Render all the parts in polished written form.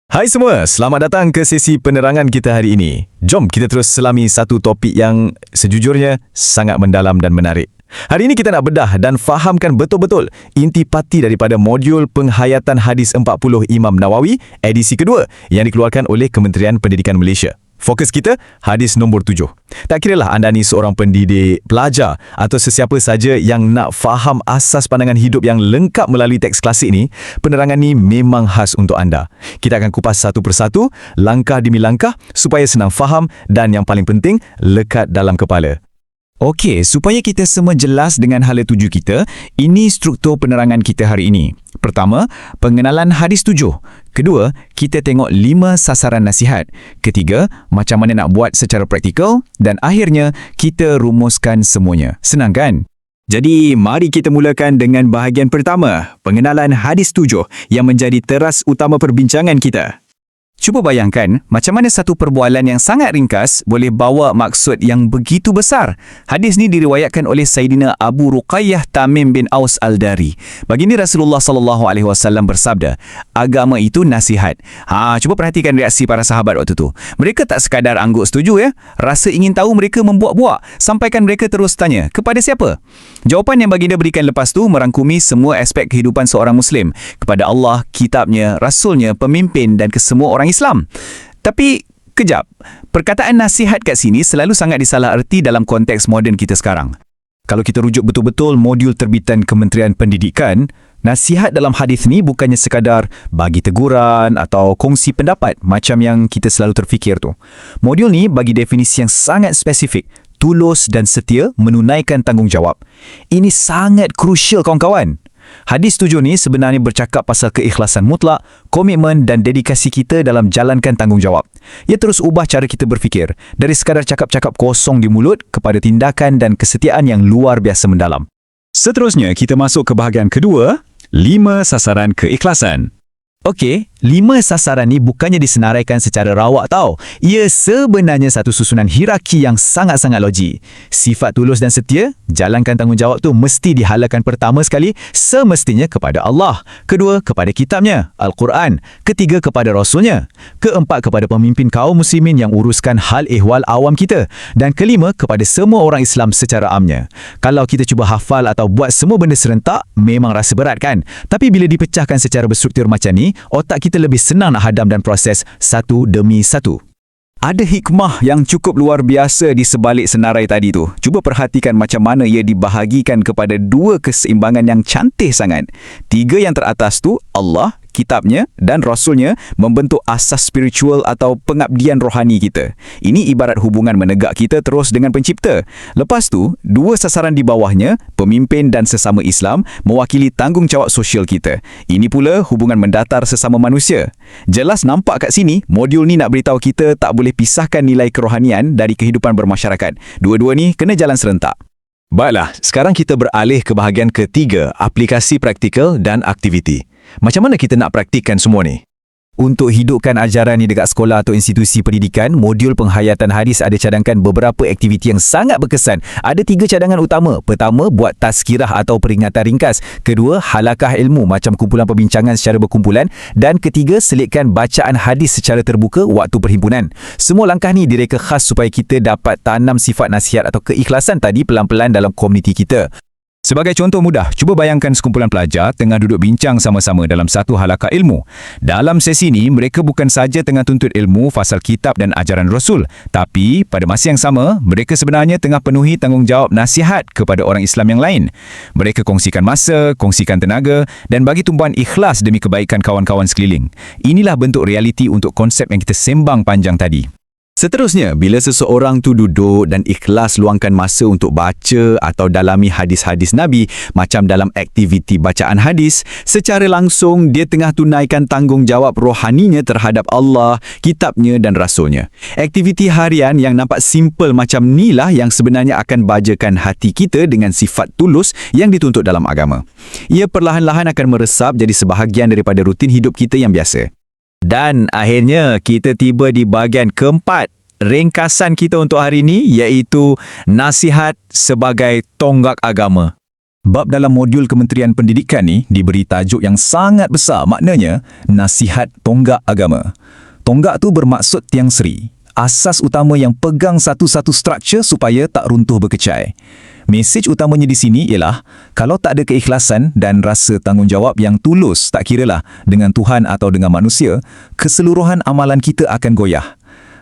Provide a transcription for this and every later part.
Hai semua, selamat datang ke sesi penerangan kita hari ini. Jom kita terus selami satu topik yang sejujurnya sangat mendalam dan menarik. Hari ini kita nak bedah dan fahamkan betul-betul intipati daripada modul penghayatan hadis 40 Imam Nawawi edisi kedua yang dikeluarkan oleh Kementerian Pendidikan Malaysia. Fokus kita, hadis nombor 7. Tak kiralah anda ni seorang pendidik, pelajar atau sesiapa saja yang nak faham asas pandangan hidup yang lengkap melalui teks klasik ni, penerangan ni memang khas untuk anda. Kita akan kupas satu persatu, langkah demi langkah supaya senang faham dan yang paling penting, lekat dalam kepala. Okey, supaya kita semua jelas dengan hala tuju kita, ini struktur penerangan kita hari ini. Pertama, pengenalan hadis 7. Kedua, kita tengok 5 sasaran nasihat. Ketiga, macam mana nak buat secara praktikal. Dan akhirnya, kita rumuskan semuanya. Senang kan? Jadi, mari kita mulakan dengan bahagian pertama, pengenalan hadis 7 yang menjadi teras utama perbincangan kita. Cuba bayangkan macam mana satu perbualan yang sangat ringkas boleh bawa maksud yang begitu besar. Hadis ni diriwayatkan oleh Sayyidina Abu Ruqayyah Tamim bin Aus Al-Dari. Baginda Rasulullah SAW bersabda, agama itu nasihat. Cuba perhatikan reaksi para sahabat waktu tu. Mereka tak sekadar angguk setuju ya. Rasa ingin tahu mereka membuak-buak. Sampaikan mereka terus tanya, kepada siapa? Jawapan yang baginda berikan lepas tu merangkumi semua aspek kehidupan seorang Muslim. Kepada Allah, kitabnya, rasulnya, pemimpin dan kesemua orang Islam. Tapi, kejap. Perkataan nasihat kat sini selalu sangat disalaherti dalam konteks moden kita sekarang. Kalau kita rujuk betul-betul modul terbitan Kementerian Pendidikan, nasihat dalam hadis ni bukannya sekadar bagi teguran atau kongsi pendapat macam yang kita selalu terfikir tu. Modul ni bagi definisi yang sangat spesifik, tulus dan setia menunaikan tanggungjawab. Ini sangat krusial kawan-kawan. Hadis 7 ni sebenarnya bercakap pasal keikhlasan mutlak, komitmen dan dedikasi kita dalam jalankan tanggungjawab. Ia terus ubah cara kita berfikir dari sekadar cakap-cakap kosong di mulut kepada tindakan dan kesetiaan yang luar biasa mendalam. Seterusnya, kita masuk ke bahagian kedua, 5 sasaran keikhlasan. Okey, 5 sasaran ni bukannya disenaraikan secara rawak tau. Ia sebenarnya satu susunan hierarki yang sangat-sangat logik. Sifat tulus dan setia, jalankan tanggungjawab tu mesti dihalakan pertama sekali semestinya kepada Allah. Kedua, kepada kitabnya, Al-Quran. Ketiga, kepada Rasulnya. Keempat, kepada pemimpin kaum muslimin yang uruskan hal ehwal awam kita. Dan kelima, kepada semua orang Islam secara amnya. Kalau kita cuba hafal atau buat semua benda serentak, memang rasa berat kan? Tapi bila dipecahkan secara berstruktur macam ni, otak kita lebih senang nak hadam dan proses satu demi satu. Ada hikmah yang cukup luar biasa di sebalik senarai tadi tu. Cuba perhatikan macam mana ia dibahagikan kepada 2 keseimbangan yang cantik sangat. 3 yang teratas tu, Allah, kitabnya dan rasulnya membentuk asas spiritual atau pengabdian rohani kita. Ini ibarat hubungan menegak kita terus dengan pencipta. Lepas tu, 2 sasaran di bawahnya, pemimpin dan sesama Islam mewakili tanggungjawab sosial kita. Ini pula hubungan mendatar sesama manusia. Jelas nampak kat sini, modul ni nak beritahu kita tak boleh pisahkan nilai kerohanian dari kehidupan bermasyarakat. Dua-dua ni kena jalan serentak. Baiklah, sekarang kita beralih ke bahagian ketiga, aplikasi praktikal dan aktiviti. Macam mana kita nak praktikkan semua ni? Untuk hidupkan ajaran ni dekat sekolah atau institusi pendidikan, modul penghayatan hadis ada cadangkan beberapa aktiviti yang sangat berkesan. Ada 3 cadangan utama. Pertama, buat tazkirah atau peringatan ringkas. Kedua, halakah ilmu macam kumpulan perbincangan secara berkumpulan. Dan ketiga, selitkan bacaan hadis secara terbuka waktu perhimpunan. Semua langkah ni direka khas supaya kita dapat tanam sifat nasihat atau keikhlasan tadi pelan-pelan dalam komuniti kita. Sebagai contoh mudah, cuba bayangkan sekumpulan pelajar tengah duduk bincang sama-sama dalam satu halaqah ilmu. Dalam sesi ini, mereka bukan saja tengah tuntut ilmu fasal kitab dan ajaran Rasul, tapi pada masa yang sama, mereka sebenarnya tengah penuhi tanggungjawab nasihat kepada orang Islam yang lain. Mereka kongsikan masa, kongsikan tenaga dan bagi tumpuan ikhlas demi kebaikan kawan-kawan sekeliling. Inilah bentuk realiti untuk konsep yang kita sembang panjang tadi. Seterusnya, bila seseorang tu duduk dan ikhlas luangkan masa untuk baca atau dalami hadis-hadis Nabi, macam dalam aktiviti bacaan hadis, secara langsung dia tengah tunaikan tanggungjawab rohaninya terhadap Allah, kitabnya dan rasulnya. Aktiviti harian yang nampak simple macam ni lah yang sebenarnya akan bajakan hati kita dengan sifat tulus yang dituntut dalam agama. Ia perlahan-lahan akan meresap jadi sebahagian daripada rutin hidup kita yang biasa. Dan akhirnya kita tiba di bahagian keempat, ringkasan kita untuk hari ini iaitu nasihat sebagai tonggak agama. Bab dalam modul Kementerian Pendidikan ni diberi tajuk yang sangat besar, maknanya nasihat tonggak agama. Tonggak tu bermaksud tiang seri, asas utama yang pegang satu-satu struktur supaya tak runtuh berkecai. Mesej utamanya di sini ialah, kalau tak ada keikhlasan dan rasa tanggungjawab yang tulus, tak kiralah dengan Tuhan atau dengan manusia, keseluruhan amalan kita akan goyah.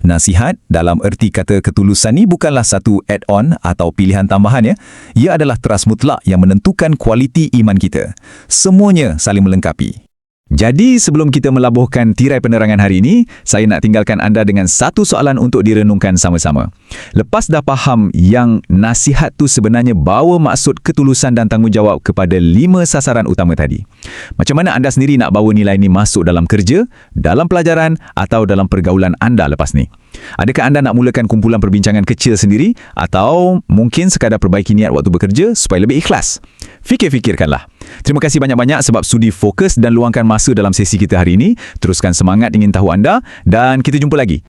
Nasihat dalam erti kata ketulusan ni bukanlah satu add-on atau pilihan tambahan ya. Ia adalah teras mutlak yang menentukan kualiti iman kita. Semuanya saling melengkapi. Jadi sebelum kita melabuhkan tirai penerangan hari ini, saya nak tinggalkan anda dengan satu soalan untuk direnungkan sama-sama. Lepas dah faham yang nasihat tu sebenarnya bawa maksud ketulusan dan tanggungjawab kepada 5 sasaran utama tadi. Macam mana anda sendiri nak bawa nilai ini masuk dalam kerja, dalam pelajaran atau dalam pergaulan anda lepas ni? Adakah anda nak mulakan kumpulan perbincangan kecil sendiri atau mungkin sekadar perbaiki niat waktu bekerja supaya lebih ikhlas? Fikir-fikirkanlah. Terima kasih banyak-banyak sebab sudi fokus dan luangkan masa dalam sesi kita hari ini. Teruskan semangat ingin tahu anda dan kita jumpa lagi